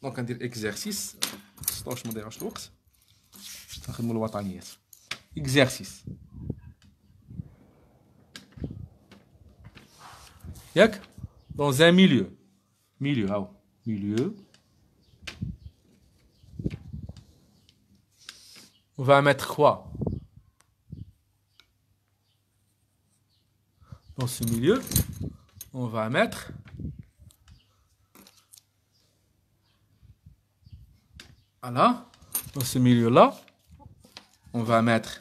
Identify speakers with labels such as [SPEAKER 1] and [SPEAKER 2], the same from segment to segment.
[SPEAKER 1] دونك ندير اكزرسيس 16 ما نضيعوش الوقت باش نخدموا الوطنيات. اكزرسيس ياك dans un milieu هاو milieu on va mettre quoi dans ce milieu? On va mettre voilà, dans ce milieu-là, on va mettre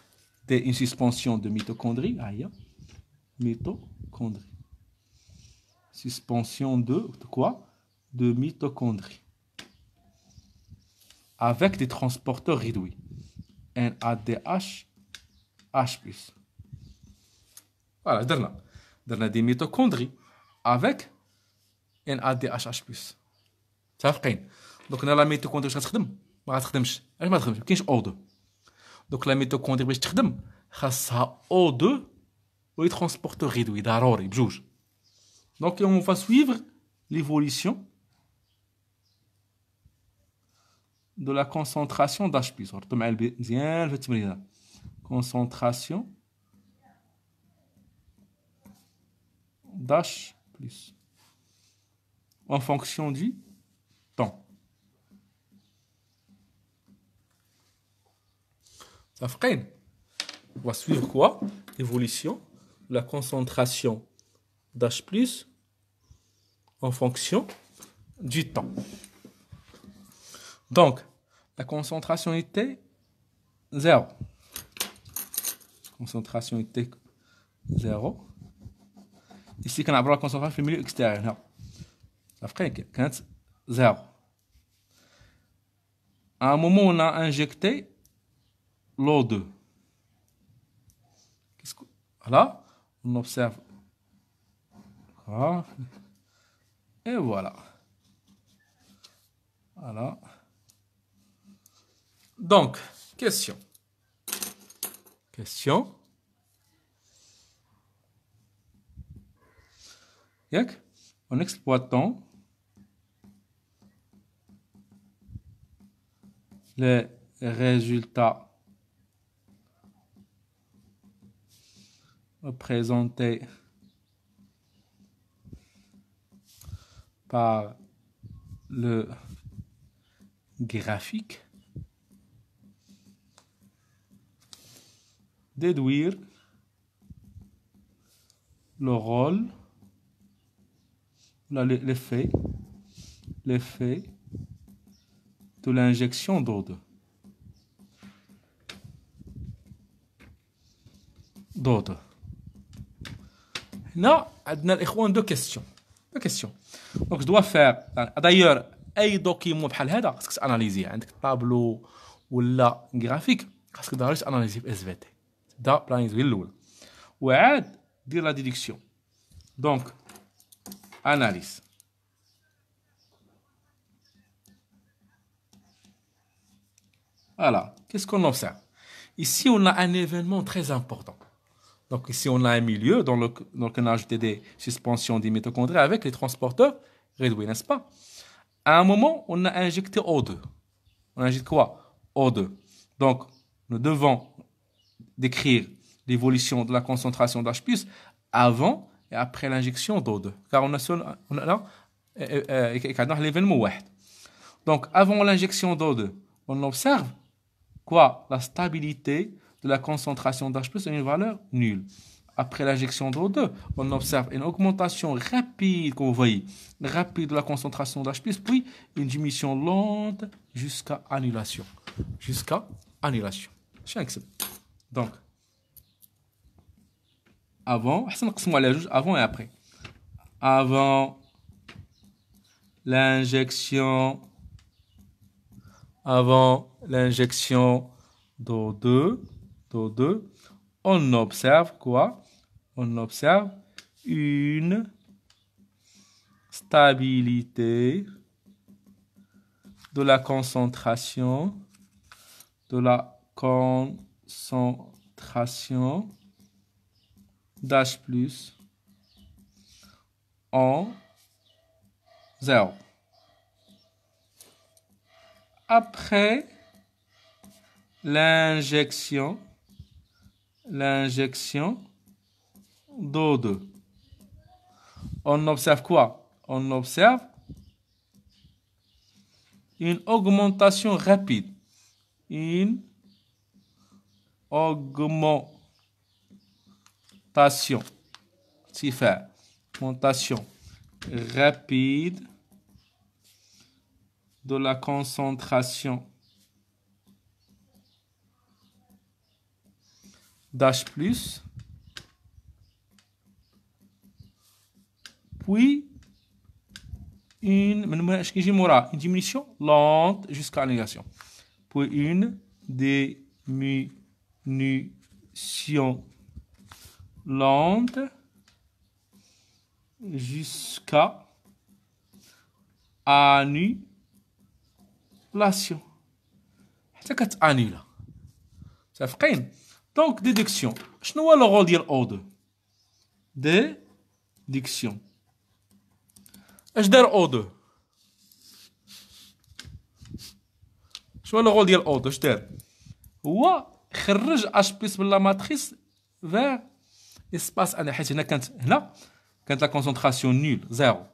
[SPEAKER 1] une suspension de mitochondries. Aïe, mitochondries. Suspension de quoi? De mitochondries. Avec des transporteurs réduits. NADH, H+. Voilà, درنا des mitochondries avec NADH, H+. متفقين؟ دوك هنا لا ميتوكوندري واش غتخدم؟ ما غتخدمش. علاش ما غتخدمش؟ مكاينش O2. دوك لا ميتوكوندري باش تخدم خاصها O2 و لي ترونسبورتور ريدوي ضروري بجوج. دونك on va suivre l'évolution de la concentration d'H+. ربطوا معايا مزيان في التمرين. concentration d'H+ en fonction du temps. Ça freine. On va suivre quoi? L'évolution de la concentration d'H+ en fonction du temps. Donc, la concentration était 0. Concentration était 0. Ici, quand on a la concentration في milieu extérieur. Ça freine. Quand 0. À un moment, on a injecté l'O2. Voilà, on observe. Voilà. Et voilà. Voilà. Donc, question. En exploitant les résultats représentés par le graphique, déduire le rôle, l'effet de l'injection d'O2. Là, on a deux questions. Donc, je dois faire. D'ailleurs, أي document بحال هذا خاصك تاناليزيه. عندك طابلو ولا جرافيك خاصك ضروري تاناليزيه في SVT. دا بلانيزي هي الأولى. وعاد دير لا ديدكسيون. Donc, analyse. Voilà. Qu'est-ce qu'on observe? Ici, on a un événement très important. Donc ici, on a un milieu dans lequel on a ajouté des suspensions des mitochondries avec les transporteurs réduits, n'est-ce pas? À un moment, on a injecté O2. On injecte quoi? O2. Donc, nous devons décrire l'évolution de la concentration d'H+ avant et après l'injection d'O2. Car on a là l'événement واحد. Donc, avant l'injection d'O2, on observe quoi? La stabilité de la concentration d'H+ est une valeur nulle. Après l'injection d'O2, on observe une augmentation rapide, comme vous voyez, rapide de la concentration d'H+, puis une diminution lente jusqu'à annulation. Donc, avant et après. Avant l'injection d'O2, on observe quoi? On observe une stabilité de la concentration d'H+ en 0. après l'injection d'O2. On observe quoi? On observe une augmentation rapide. Une augmentation. Augmentation rapide de la concentration d'H+, puis une diminution lente jusqu'à l'annulation. Puis une diminution lente jusqu'à annulation. حتى كتانيلا. متفقين؟ Donc déduction. شنو هو لو رول ديال O2؟ déduction. اش دار O2؟ شنو هو لو رول ديال O2؟ اش دار؟ هو خرج اش بلس من لا ماتريس فيغ اسباس انا، حيت هنا كانت لا كونسونطراسيون نول زيرو.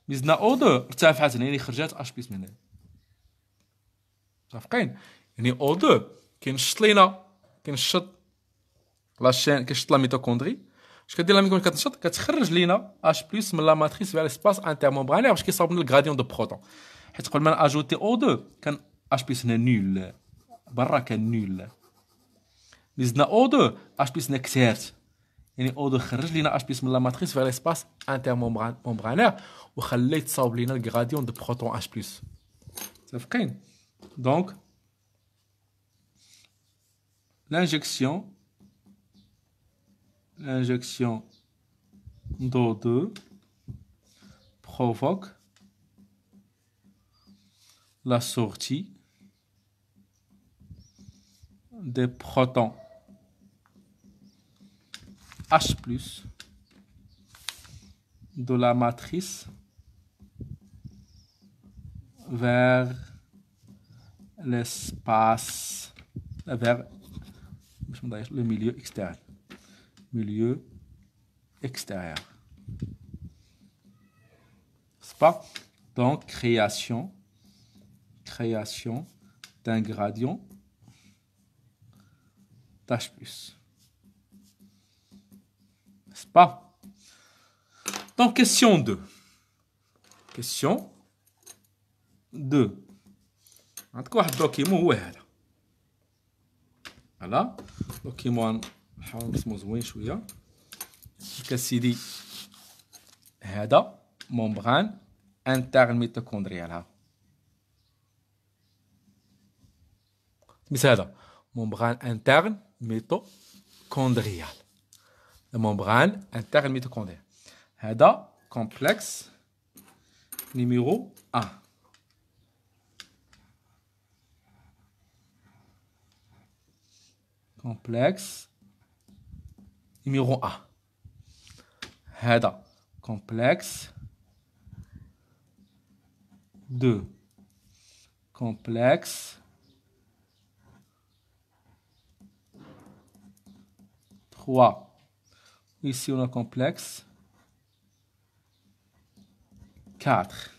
[SPEAKER 1] ميزنا O2 ارتفعت هنا، يعني خرجات اش بلس من هنا. متفقين؟ يعني O2 كينشط لينا، كينشط لاشين، كينشط لا ميتوكوندري. اش كدير لا ميتوكوندري؟ كتنشط، كتخرج لينا اش بلس من لا ماتريس فيغ لاسباس انترمومبرانير باش كيصاوب لنا الغراديون دو بروتون. حيت قبل ما اجوتي O2 كان اش بلس هنا نول، برا كان نول. ميزنا O2 اش بلس هنا كثارت، يعني O2 خرج لينا اش بلس من لا ماتريس فيغ لاسباس انترمومبرانير وخلى يتصاوب لينا الغراديون دو بروتون اش بلس. متفقين؟ دونك l'injection d'O2 provoque la sortie des protons H+ de la matrice vers l'espace, vers le milieu extérieur. C'est pas? Donc, création d'un gradient d'H+. N'est-ce pas? Donc, question 2. Question 2. عندك واحد الدوكيمون هو هذا. فوالا دوكيمون نحاول نرسمو زوين شويه. كسيدي هذا ممبران انترن ميتوكوندريال، ها مثل هذا ممبران انترن ميتوكوندريال، الممبران انترن ميتوكوندريال. هذا كومبلكس نيميرو 1. complexe numéro 1. هذا complexe 2. complexe 3. Ici on a complexe 4.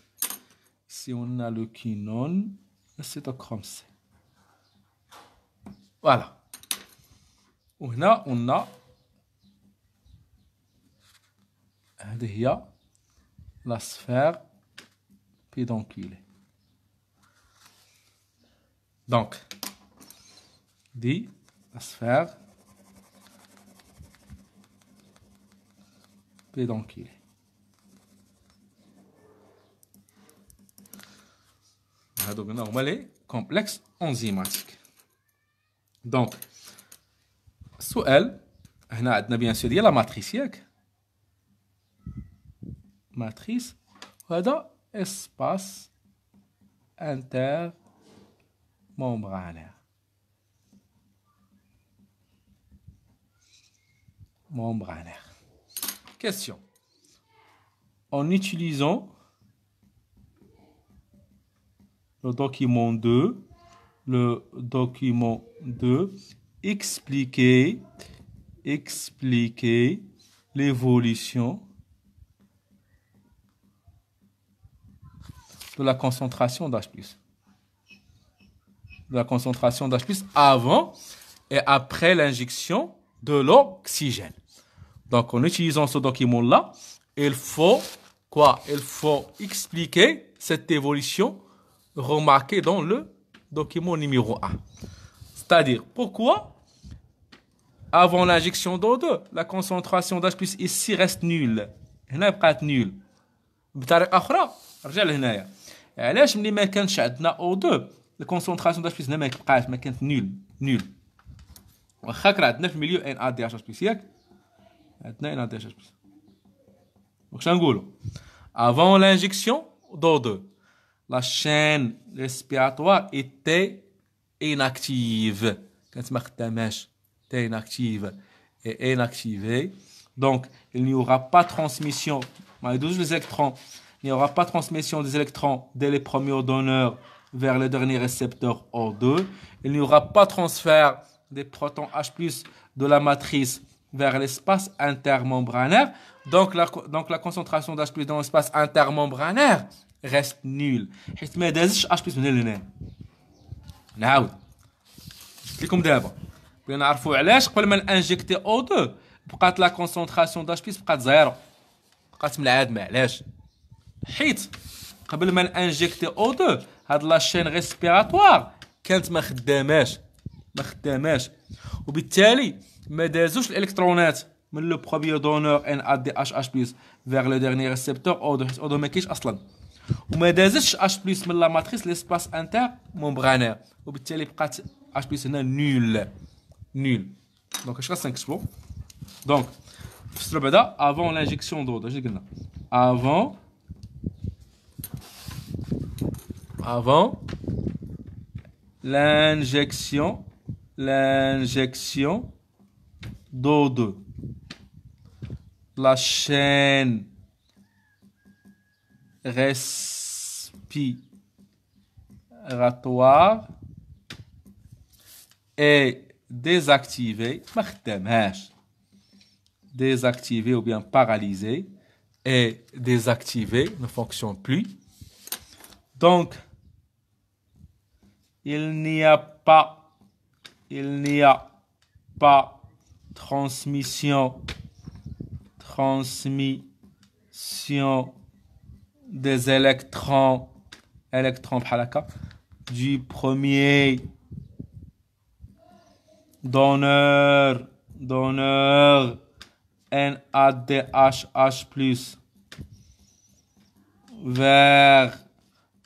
[SPEAKER 1] Ici on a le quinone, le cytochrome C. Voilà. وهنا قلنا هذه هي لا سفير بيدونكيلي. دونك دي لا سفير بيدونكيلي. هادو قلنا هما لي كومبلكس انزيماتيك. دونك السؤال هنا عندنا بيان سور ديال لا ماتريس، ياك ماتريس، وهذا اسباس انتر membranaire. Question. En utilisant le document 2, expliquer l'évolution de la concentration d'H+. De la concentration d'H+, avant et après l'injection de l'oxygène. Donc, en utilisant ce document-là, il faut quoi? Il faut expliquer cette évolution remarquée dans le document numéro 1. C'est-à-dire, pourquoi, avant l'injection d'O2, la concentration d'H+ ici reste nulle. هنا بقات nulle. بطريقة أخرى رجع لهنايا. علاش ملي ما كانش عندنا O2 la concentration d'H+ هنا ما كانت nulle. واخا كان عندنا في الميليو NaDH+, ياك عندنا NaDH+. واش نقولوا؟ Avant l'injection d'O2, la chaîne respiratoire était inactive. كانت ما خداماش. Était inactive et inactivée. Donc, il n'y aura pas transmission. Les électrons. Il n'y aura pas transmission des électrons dès les premiers donneurs vers le dernier récepteur O2. Il n'y aura pas transfert des protons H+ de la matrice vers l'espace intermembranaire. Donc la concentration d'H+ dans l'espace intermembranaire reste nulle. حيت ما دازش H+ من هنا. نعاود. قلت لكم دابا. بغينا نعرفوا علاش قبل ما نانجكتي O2 بقات لا كونسونطراسيون d'H+ بقات زيرو. بقات ملعادمه. علاش؟ حيت قبل ما نانجكتي O2 هاد لا شين ريسبيراتوار كانت ما خداماش وبالتالي ما دازوش الالكترونات من لو بروميير دونور NaDH+ vers le dernier récepteur O2 حيت O2 ما كاينش اصلا وما دازتش H+ من لا ماتريس ليسباس انتر ممبرانير وبالتالي بقات H+ هنا نول. دونك اش خاصنا نكتبوا؟ دونك نفسروا بعدا avant l'injection d'O2 اش قلنا؟ avant l'injection d'O2, la chaîne respiratoire est désactivée ou bien paralysée et désactivée, ne fonctionne plus. Donc, il n'y a pas transmission des électrons du premier donneur NaDH+ vers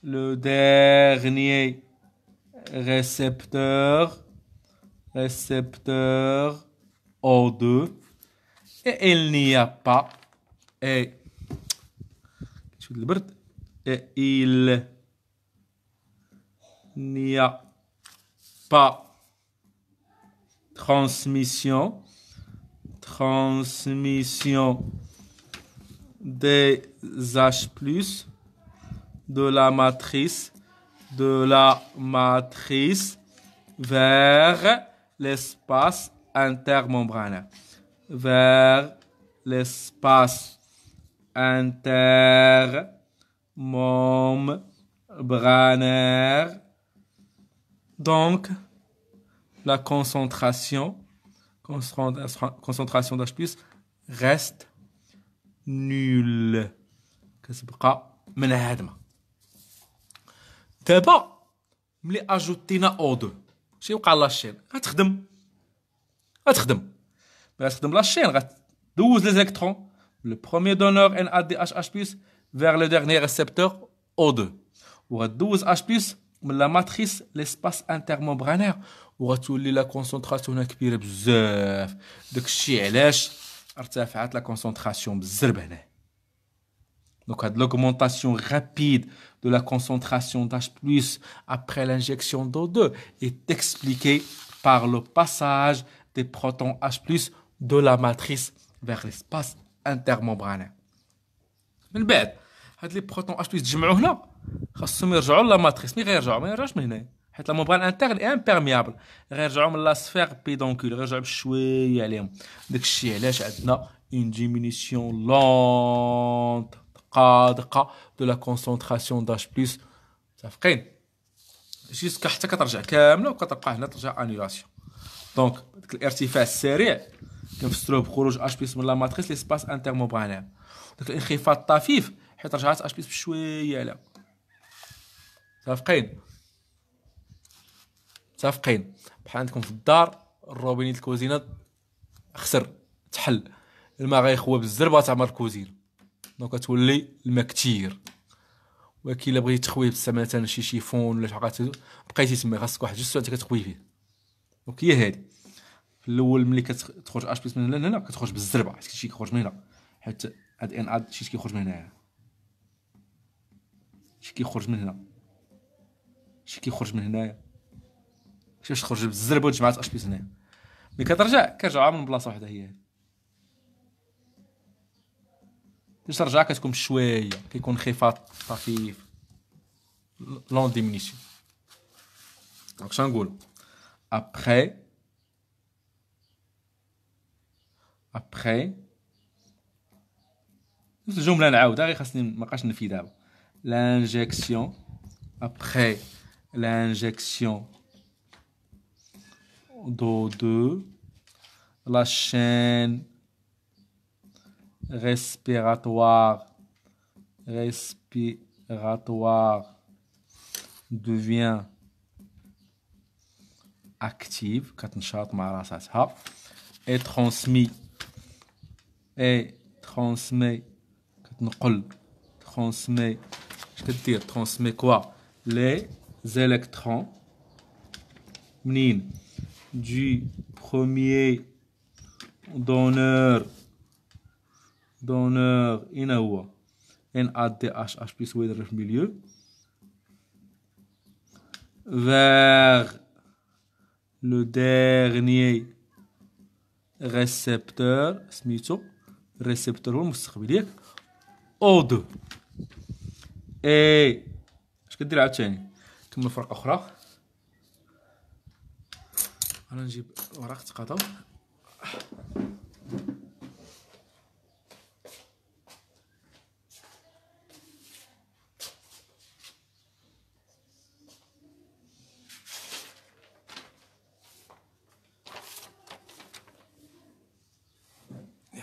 [SPEAKER 1] le dernier récepteur O2 et il n'y a pas transmission des H+ de la matrice vers l'espace intermembranaire. Donc, la concentration d'H+ reste nulle. كتبقى منعدمة. دابا ملي اجوتينا O2 شنو يوقع لاشين؟ غتخدم لاشين غتدوز لي زيليكترون le premier donneur NaDH+ vers le dernier récepteur O2 وغتدوز H+ من لا ماتريس ليسباس انترممبرانير وغتولي لا كونسونطراسيون هنا كبيره بزاف. داكشي علاش ارتفعت لا كونسونطراسيون بالزرب هنا. Donc, l'augmentation rapide de la concentration d'H+ après l'injection d'O2 est expliquée par le passage des protons H+ de la matrice vers l'espace intermembranaire. من بعد هاد لي بروتون H+ تجمعوا هنا خاصهم يرجعوا لا ماتريس مي غيرجعوا ما يرجعوش من هنايا حيت لا مومبران انترن اي امبيرميابل غيرجعوا من لا سفير بيدونكول غيرجعوا بشويه عليهم داكشي علاش عندنا اون ديمينيسيون لونت دقه دو لا كونسونطراسيون داش بلس متفقين جيسكا حتى كترجع كامله وكتلقى هنا ترجع انيلاسيون دونك داك الارتفاع السريع كنفسروه بخروج اش بيس من لا ماتريس ليسباس انترمومبرانير داك الانخفاض الطفيف حيت رجعات اش بيس بشويه على متفقين متفقين بحال عندكم في الدار الروبينيت الكوزينه خسر تحل الماء غيخوى بالزربه تعمر الكوزينه دونك كتولي الماء كثير ولكن الا بغيتي تخويه بزاف مثلا شي شيفون ولا شي حاجه بقيتي تما خاصك واحد جوج سوايع كتخوي فيه دونك هي هادي في الاول ملي كتخرج اش بيس من هنا كتخرج بالزربه حيت شي كيخرج من هنا حيت هاد ان اد شي كيخرج من هنا شي كيخرج من هنا شي كيخرج من هنايا باش تخرج بالزربه وتجمعات اش بيس هنايا ملي كترجع من بلاصه وحده هي هادي باش ترجع كتكون شويه كيكون انخفاض طفيف لون ديمينيسيون دونك شنقول après نفس الجمله نعاودها غير خاصني مابقاش نفي دابا l'injection après l'injection d'O2 la chaîne respiratoire devient active كتنشاط مع راساتها et transmet كتنقل transmet اش كدير transmet quoi les électrons منين du premier donneur هنا هو NaDH plus هو يدير في الميليو vers le dernier récepteur سميتو الريسبتور هو المستقبل ياك O2 اي اش كدير عاوتاني كمل فرقه اخرى انا نجيب ورق تقاطع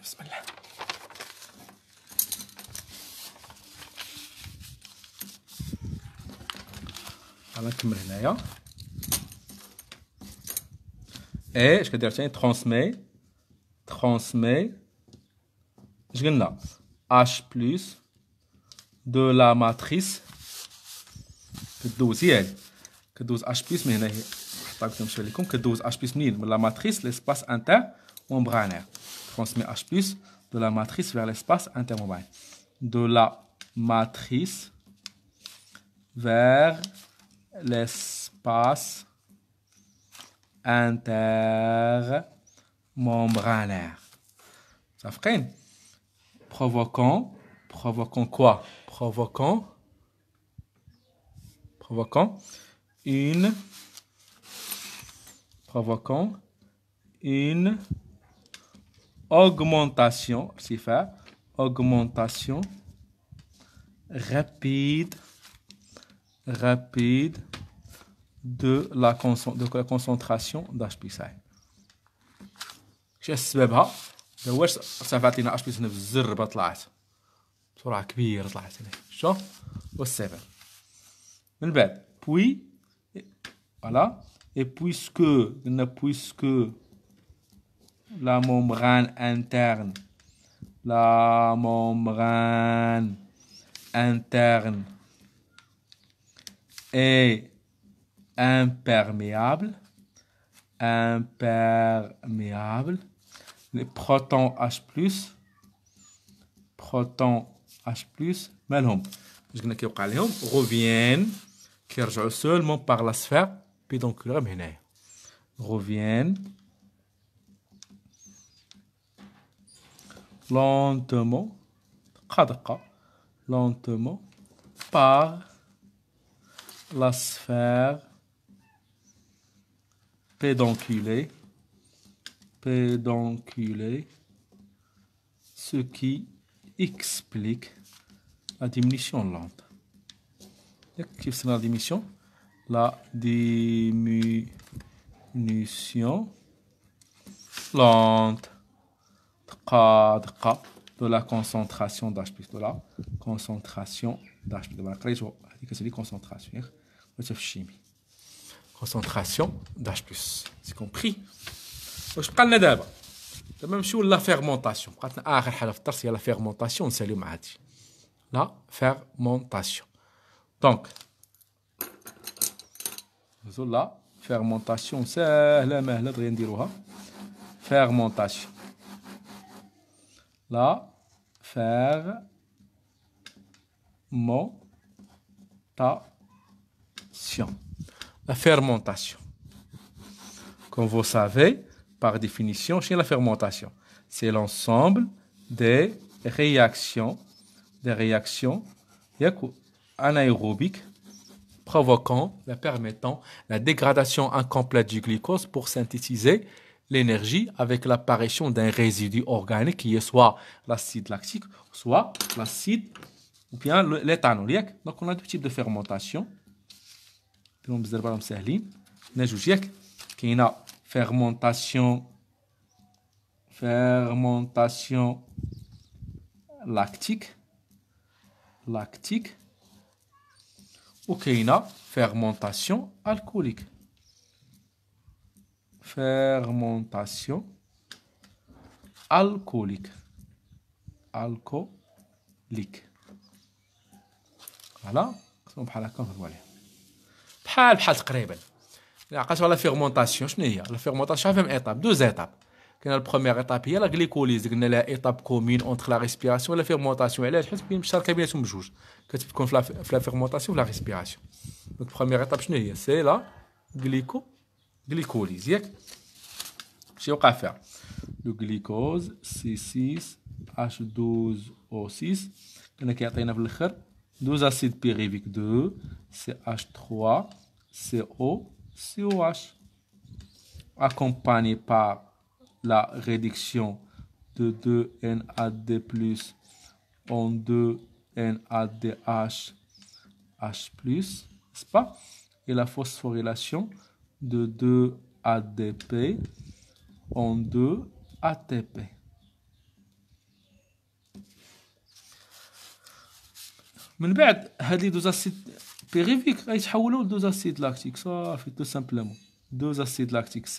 [SPEAKER 1] بسم الله انا نكمل هنايا اش كدير ثاني ترانسمي اش قلنا H plus de la matrice كدوز هي هادي كدوز H plus من هنا هي حطها قلت نمشي لكم كدوز H plus منين من لا ماتريس ليسباس انتر ممبرانير transmet H plus de la matrice vers l'espace intermembranaire de la matrice vers l'espace intermembranaire. Ça fait provoquant quoi? Provoquant une augmentation rapide de la concentration d'H plus I. شنو سببها؟ واش ارتفعت لنا H plus هنا بالزربه طلعت بسرعه كبيره طلعت هنا شو هو السبب من بعد puis voilà et puisque la membrane interne est imperméable les protons H+, مالهم واش قلنا كيوقع لهم reviennent كيرجعوا seulement par la sphère pédonculaire من هنايا reviennent lentement دقة lentement par la sphère pédonculée, ce qui explique la diminution lente. Qu'est-ce que la diminution? La diminution lente de la concentration d'H+, de la concentration d'H+. C'est concentration. Chimie. Concentration d'H+. C'est compris? واش بقى لنا دابا نمشيو لا فيرمونطاسيون بقات لنا اخر حاجه في الدرس هي لا فيرمونطاسيون نساليو مع هادشي لا فيرمونطاسيون دونك نهزو لا فيرمونطاسيون ساهله ماهله دغيا نديروها فيرمونطاسيون لا fermentation. Comme vous savez, par définition, chez la fermentation, c'est l'ensemble des réactions anaérobiques provoquant, permettant la dégradation incomplète du glucose pour synthétiser l'énergie avec l'apparition d'un résidu organique qui est soit l'acide lactique, soit l'acide ou bien l'éthanol. Donc on a deux types de fermentation. Il y a fermentation lactique ou qu'il y a fermentation alcoolique. Fermentation alcoolique. Voilà. بحال تقريبا عقلت على فيرمونطاسيون شنو هي لا فيرمونطاسيون فيهم ايطاب دوز ايطاب كاين البروميير ايطاب هي لا غليكوليز قلنا لها ايطاب كومين اونتر لا ريسبيراسيون لا فيرمونطاسيون علاش حيت كاين مشتركه بيناتهم بجوج كتكون في لا فيرمونطاسيون ولا ريسبيراسيون دونك البروميير ايطاب شنو هي سي لا غليكوليز ياك شنو وقع فيها لو غليكوز C6H12O6 كنا كيعطينا في الاخر 2 acides pyruviques 2 CH3 COH accompagné par la réduction de 2 NAD+ en 2 NADH H+, n'est-ce pas? Et la phosphorylation de 2 ADP en 2 ATP. من بعد هاد لي دوز اسيد بيريفيك غيتحولوا لدوز اسيد لاكتيك صافي تو سامبلومون دوز اسيد لاكتيك CH3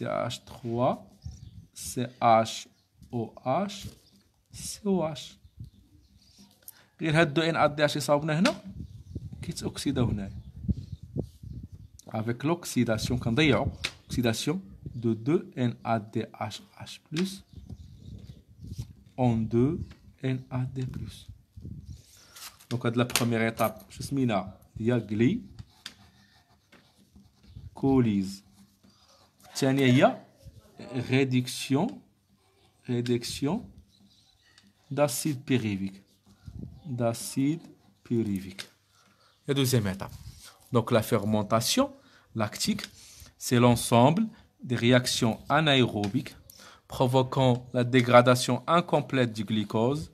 [SPEAKER 1] CHOH COH غير هاد 2 NADH يصاوبنا هنا كيتوكسيداو هنايا avec l'oxydation كنضيعوا oxydation de 2 NADH+ en 2 NAD+. Donc, la première étape, je suis là, il y a glycolyse. Tiens, il y a réduction d'acide pyruvique. La deuxième étape. Donc, la fermentation lactique, c'est l'ensemble des réactions anaérobiques provoquant la dégradation incomplète du glucose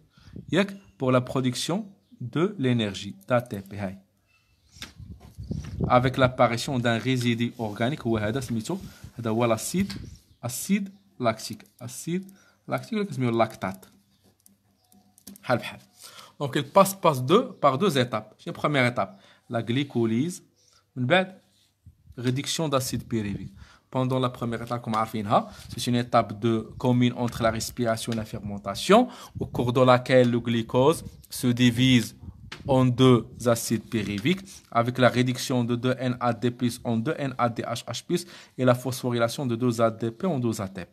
[SPEAKER 1] pour la production de l'énergie d'ATP avec l'apparition d'un résidu organique ou l'acide lactique ou lactate. Donc il passe par deux étapes. La première étape, la glycolyse, réduction d'acide pyruvique. Pendant la première étape, comme c'est une étape commune entre la respiration et la fermentation, au cours de laquelle le glucose se divise en 2 acides pyruviques avec la réduction de 2 NAD+ en 2 NADH+ et la phosphorylation de 2 ADP en 2 ATP.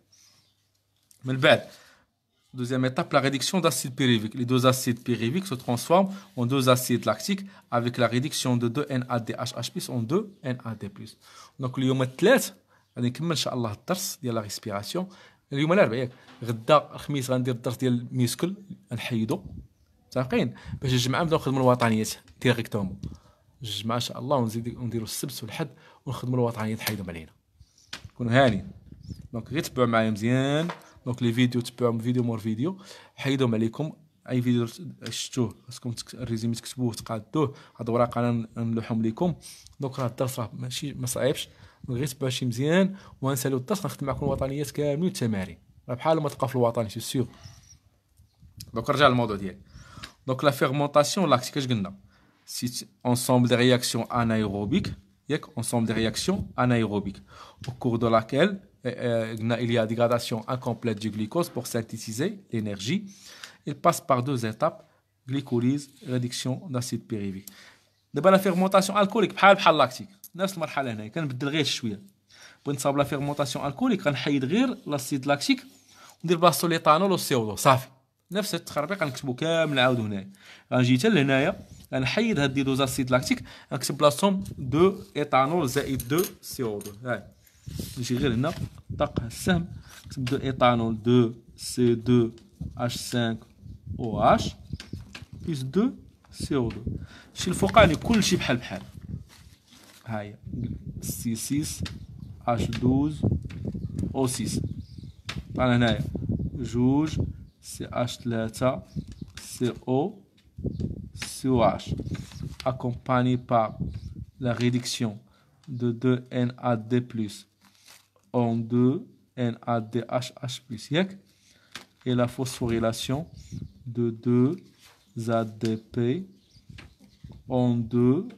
[SPEAKER 1] Mais deuxième étape, la réduction d'acides pyruviques. Les 2 acides pyruviques se transforment en 2 acides lactiques avec la réduction de 2 NADH+ en 2 NAD+. Donc, اليوم الثلاث غادي نكمل ان شاء الله الدرس ديال لا ريسبيراسيون اليوم الاربعاء ياك غدا الخميس غندير الدرس ديال الميسكل نحيدو متفقين باش الجمعه نبداو نخدموا الوطنيات ديريكتومون ما شاء الله، ونديروا السبت والحد ونخدموا الوطنيه تحيدهم علينا، كونوا هانين. دونك غير تبعوا معايا مزيان. دونك لي فيديو تبعوا فيديو مور فيديو، حيدهم عليكم. اي فيديو شفتوه خاصكم الريزومي تكتبوه تقادوه، هاد الوراق انا نلوحهم لكم. دونك راه الدرس راه ماشي ما صعيبش، غير تبعوا شي مزيان ونسالوا الدرس. نخدم معكم الوطنيات كاملين التمارين، راه بحال ما تلقى في الوطني سي سيغ. دونك نرجع للموضوع ديالي. دونك لا فيرمونطاسيون لاكتيك اش قلنا؟ سي ensemble de réactions anaérobiques, ensemble de réactions anaérobiques au cours de laquelle il y a dégradation incomplète du glucose pour synthétiser l'énergie. Il passe par deux étapes: glycolyse, réduction d'acide pyruvique. دابا لا فيرمونطاسيون الكوليك بحال لاكتيك، نفس المرحله هنايا كنبدل غير شويه. بغيت نصاوب لا فيرمونطاسيون الكوليك غنحيد غير لاسيد لاكتيك وندير بلاصتو ليطانول والسي او 2 صافي. نفس التخربيق غنكتبو كامل نعاودو هنايا. غنجي حتى لهنايا غنحيد هاد دي دوز اسيد لاكتيك، غنكتب بلاصتهم 2 ايطانول زائد 2 سي او 2. هاي نجي غير هنا طق السهم نكتب 2 ايطانول 2 سي 2 اش 5 او اش بلس 2 سي او 2. شي الفوقاني كلشي بحال بحال. هاهي سي 6 اش 12 او 6. طلع هنايا جوج سي اش 3 سي او COH, accompagné par la réduction de 2 NAD+ en 2 NADH+, et la phosphorylation de 2 ADP en 2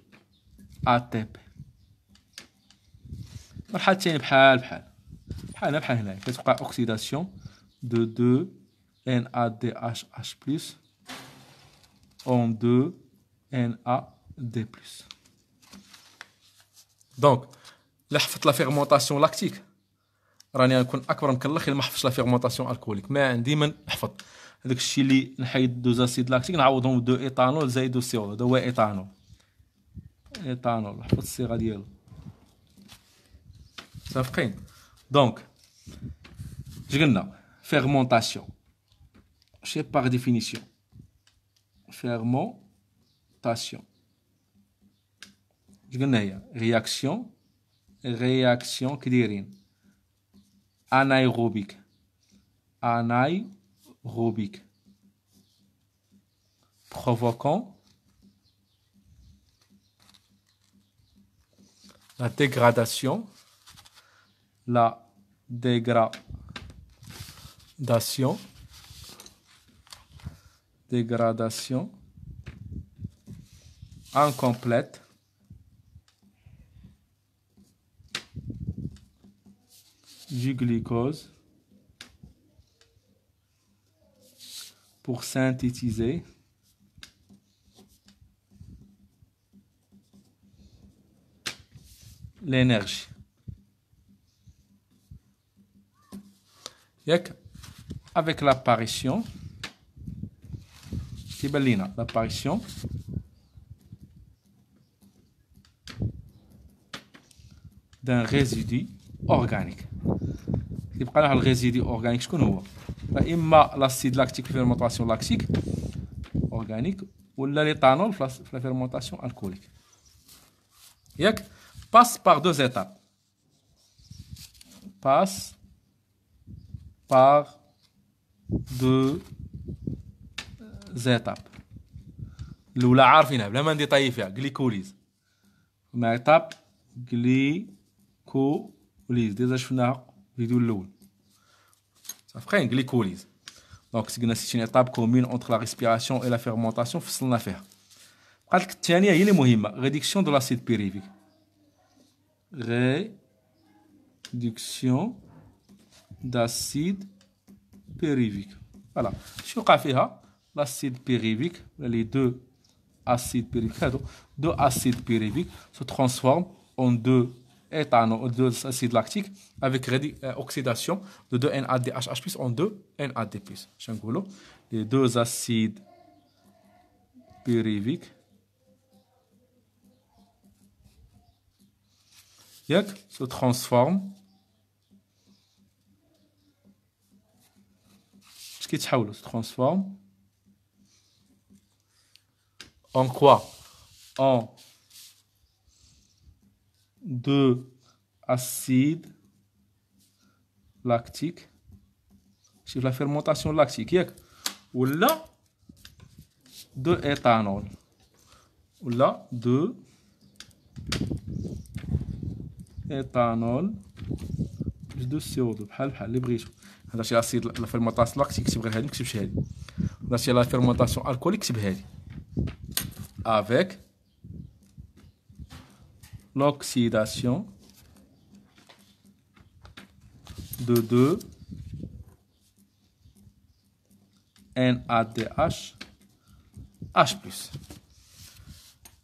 [SPEAKER 1] ATP. مرحلتين بحال هنايا كتبقى oxydation de 2 NADH+ en 2 NAD+. دونك الا حفظت لا فيرمونطاسيون لاكتيك راني غنكون اكبر مكلخ الا ما حفظتش لا فيرمونطاسيون الكوليك. ما عندي من نحفظ هذاك الشيء اللي نحيد دوز اسيد لاكتيك نعوضهم ب 2 ايطانول زائد 2 سي او. هذا هو ايطانول حفظت الصيغه ديالو متفقين. دونك اش قلنا؟ فيرمونطاسيون شي باغ ديفينيسيون fermentation. قلنا هي réaction كديرين anaérobique provoquant la dégradation incomplète du glucose pour synthétiser l'énergie. Avec l'apparition d'un résidu organique. يبقى لنا الريزيدي اورغانيك شكون هو؟ اما لاسيد لاكتيك في فيرمونطاسيون لاكتيك اورغانيك ولا ليطانول في لا فيرمونطاسيون الكوليك. passe par deux étapes. Passe par deux étapes. الاولى عارفينها بلا ما نديطاي فيها غليكوليز. مع ايطاب غليكوليز ديجا شفناها في الفيديو الاول صافي. غليكوليز دونك قلنا سي اون ايطاب كومون اونتر لا ريسبيراسيون اي لا فيرمونطاسيون فصلنا فيها. بقات لك الثانيه هي اللي مهمه، ريدكسيون دو لاسيد بيريفيك. ريدكسيون داسيد بيريفيك. فوالا شنو وقع فيها؟ لاسيد بيريفيك ولا لي دو acide pyruvique, deux acides pyruviques se transforment en deux éthanol, deux acides lactiques avec oxydation de 2 NADH+ en 2 NAD+. Les deux acides pyruviques se transforment en quoi? En 2 acide lactique. شوف لا فيرمونطاسيون لاكتيك ياك، ولا 2 éthanol ولا 2 éthanol plus 2 CO2 بحال اللي بغيتو. هذا شي اسيد لا فيرمونطاسيون لاكتيك كتب غير هادي مكتبش هادي. هذا شي لا فيرمونطاسيون الكوليك كتب هادي avec l'oxydation de 2 NADH H+.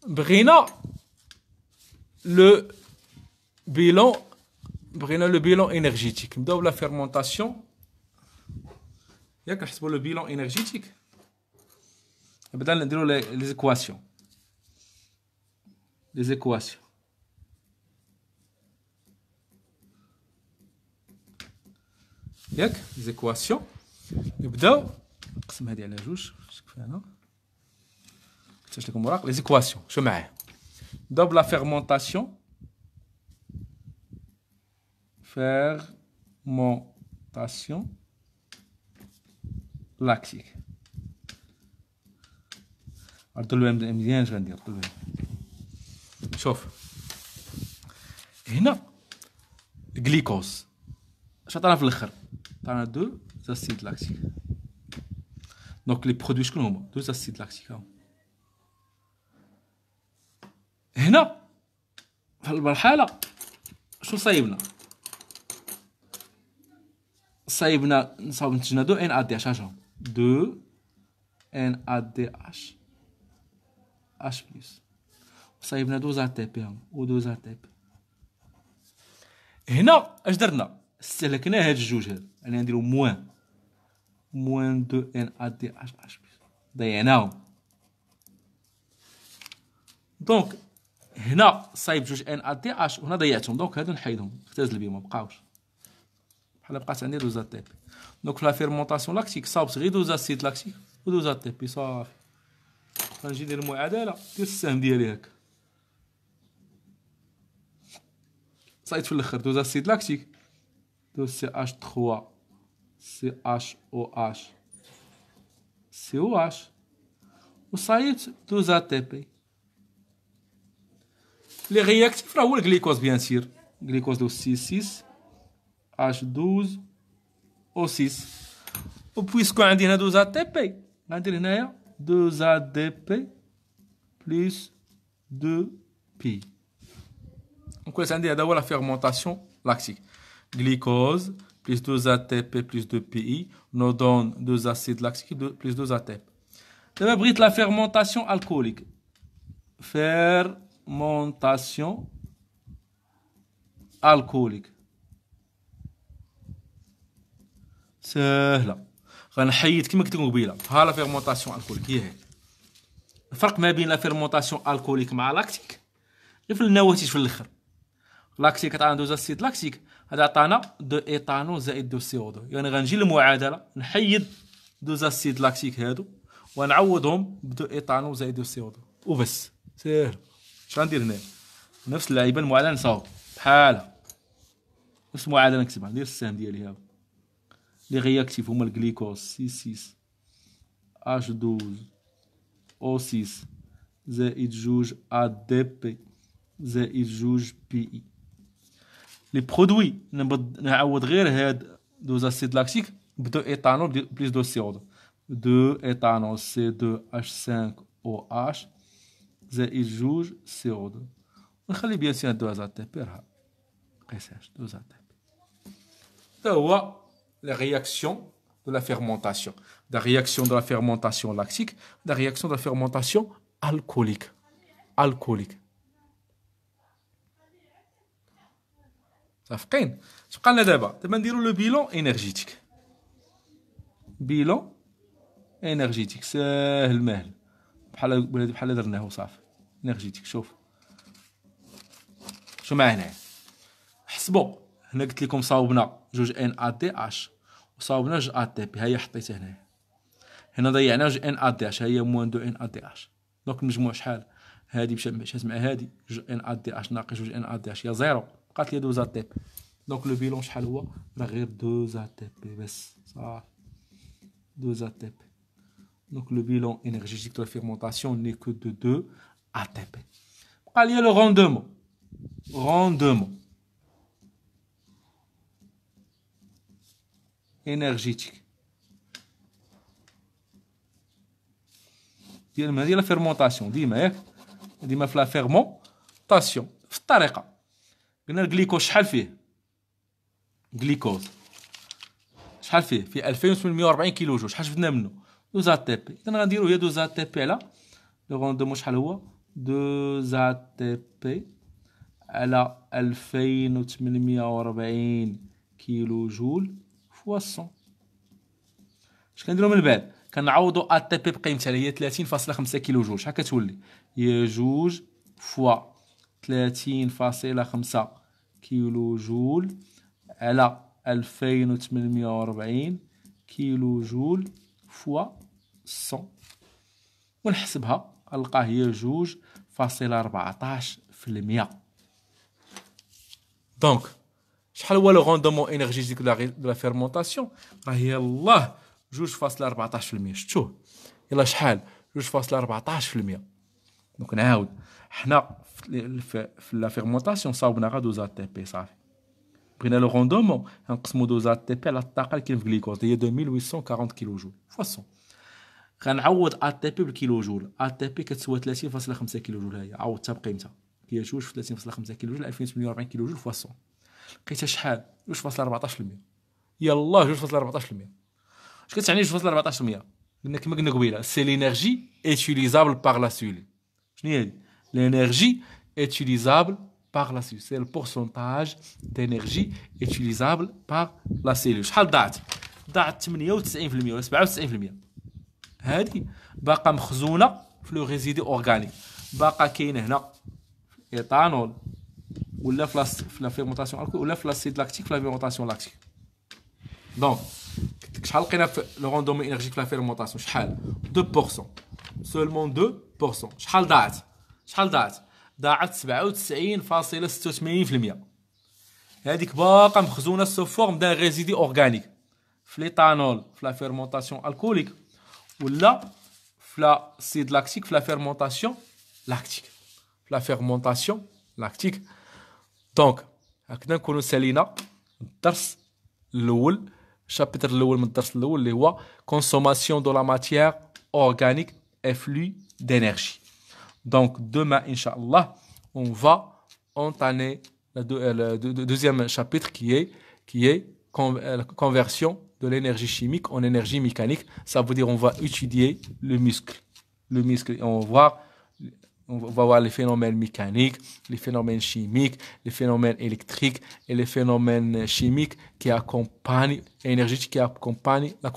[SPEAKER 1] بغينا le bilan énergétique. نبداو بلا فيرمونطاسيون ياك نحسبوا لو bilan énergétique. بدنا نديرو les équations. ياك les équations. نبداو نقسم هادي على جوج كيف هنا كتبت لكم وراق لي زيكواسيون. شو معايا؟ نبداو بلا فيرمونطاسيون لاكتيك. ردوا مزيان اش غندير. شوف هنا الجليكوز اش عطانا في الاخر؟ عطانا 2 اسيد لاكتيك. دونك لي برودوي شكون هما؟ 2 اسيد لاكتيك. هنا في المرحله شو صايبنا؟ نصاوب نتجنا 2 ان ا دي اش. هاهم 2 ان ا دي اش اش بلس، وصايبنا 2 ا تي بي و 2 ا تي بي. هنا اش درنا؟ استهلكنا هاد الجوج هاد، يعني نديرو موان 2 ان ا دي اش اش بلس، ضيعناهم. دونك هنا صايب جوج ان ا دي اش وهنا ضيعتهم. دونك هادو نحيدهم، اختزل بهم مبقاوش، بحال بقات عندي 2 ا تي بي. دونك في لا فيرمونطاسيون لاكتيك صاوبت غير 2 اسيد لاكتيك و 2 ا تي بي صافي. غنجي ندير المعادله، دير السهم ديالي هكا، صايت في الاخر 2 اسيد لاكتيك 2 سي اش 3 سي اش او اش سي او اش، وصايت 2 ا تي بي. لي رياكتيف راه هو الجليكوز بيان سير، جليكوز دو سي 6 اش 12 او 6. و بويسكو عندي هنا 2 ا تي بي غندير هنايا 2 ا دي بي بلس 2 بي. دونك عندي هذا هو لا فيرمونطاسيون لاكتيك. glucose plus 2 ATP plus 2 PI nous donne 2 acides lactiques plus 2 ATP. دابا بغيت لا فيرمونطاسيون الكوليك. فيرمونطاسيون الكوليك سهله. غنحيد كما قلت لكم قبيله، ها لا فيرمونطاسيون الكوليك هي هي. الفرق ما بين لا فيرمونطاسيون الكوليك مع لاكتيك غير في النواتج في الاخر. لاكتيك عطانا 2 اسيد لاكتيك، هذا عطانا 2 ايثانول زائد 2 سي او 2. يعني غنجي للمعادله نحيد 2 اسيد لاكتيك هادو ونعوضهم ب 2 ايثانول زائد 2 سي او 2 وبس. ساهل. اش غندير هنا؟ نفس اللعيبه المعادله نصاوب بحالها، نفس المعادله نكتبها، ندير السهم ديالي هاو. لي رياكتيف هما الجليكوز سي 6 اش 12 او 6 زائد 2 ا دي بي زائد 2 بي اي. لي برودوي نعوض غير هاد 2 اسيد لاكتيك ب 2 ايثانول بلس 2 سي او 2. 2 ايثانول سي 2 اش 5 او اش زائد 2 سي او 2. ونخلي بيان سير 2 ا تي بي راه مقيسهاش 2 ا تي بي. هذا هو les réactions de la fermentation. La réaction de la fermentation lactique, la réaction de la fermentation alcoolique. صافقين؟ اش بقى لنا دابا نديرو لو بيلون انرجيتيك. بيلون انرجيتيك ساهل ماهل، بحال درناه صافي. انرجيتيك شوف شو معاه هنايا. حسبوا هنا قلت لكم صاوبنا 2 ان ا دي اش وصاوبنا 2 ا تي بي، ها هي حطيتها هنايا. هنا ضيعنا 2 ان ا دي اش، ها هي موان 2 ان ا دي اش. دونك المجموع شحال؟ هادي مشات مع هادي، جوج ان ا دي اش ناقص جوج ان ا دي اش هي زيرو، بقات لي 12 ا تي بي. دونك لو بيلون شحال هو؟ راه غير 2 ا تي بي بس، صافي 2 ا تي بي. دونك لو بيلون énergétique de la fermentation n'est que de 2 ATP. بقى لي لو rendement énergétique ديال لا فيرمونطاسيون. ديما ياك، ديما في لا فيرمونطاسيون في الطريقه. قلنا الجليكوز شحال فيه؟ جليكوز شحال فيه؟ فيه 2840 كيلو جول. شحال شفنا منه؟ 12 تي بي. اذا غنديرو هي 12 تي بي على لو روندومون شحال هو؟ 12 تي بي على 2840 كيلو جول فوا 100. اش كنديرو من بعد؟ كنعوضو ا تي بي بقيمتها اللي هي 30.5 كيلو جول. شحال كتولي؟ هي 2 فوا 30.5 كيلو جول على 2840 كيلو جول فوا 100، ونحسبها نلقاه هي 2.14%. دونك شحال هو لو روندومون انرجيتيك دو لا فيرمونطاسيون؟ راه يلاه 2.14%. شفتوه؟ يلا شحال؟ 2.14%. دونك نعاود، حنا في لا فيرمونطاسيون صاوبنا غا 12 تي بي صافي. بغينا لو روندومون غنقسمو 12 تي بي على الطاقه اللي كاين في الجليكوز هي 2840 كيلو جول فوا 100. غنعوض ا تي بي بالكيلو جول. ا تي بي كتسوى 30.5 كيلو جول، هي عوضتها بقيمتها هي 2 في 30.5 كيلو جول 2840 كيلو جول فوا 100. لقيتها شحال؟ 2.14%. يلاه 2.14%. اش كتعني 2.14%؟ قلنا كما قلنا قبيله سي لينيرجي اتيليزابل باغ لا سيلول. شنو هي هادي؟ لينيرجي اتيليزابل باغ لا سيلول، سي البورسونتاج دينيرجي اتيليزابل باغ لا سيلول. شحال ضاعت؟ ضاعت 98% ولا 97%. هادي باقا مخزونه في لو ريزيدي اورغانيك، باقا كاين هنا ايثانول ولا في لا فيرمونطاسيون الكول ولا في لاسيد لاكتيك في لا فيرمونطاسيون لاكتيك. دونك شحال لقينا في لو روندومون انرجيك في لا فيرمونطاسيون؟ شحال؟ 2%، سولمون 2%. شحال ضاعت؟ ضاعت 97.86%. هذيك باقا مخزونه سو فورم دان ريزيدي اورغانيك في ليتانول في لا فيرمونطاسيون الكوليك ولا في لا سيد لاكتيك في لا فيرمونطاسيون لاكتيك. دونك هكذا نكونوا سالينا الدرس الاول، الشابتر الاول من الدرس الاول اللي هو consommation de la matière organique et flux d'énergie. Donc demain Inch'Allah on va entamer le deuxième chapitre qui est la conversion de l'énergie chimique en énergie mécanique. Ça veut dire on va étudier le muscle et on va voir les phénomènes mécaniques, les phénomènes chimiques, les phénomènes électriques et les phénomènes chimiques qui accompagnent, énergétiques qui accompagnent la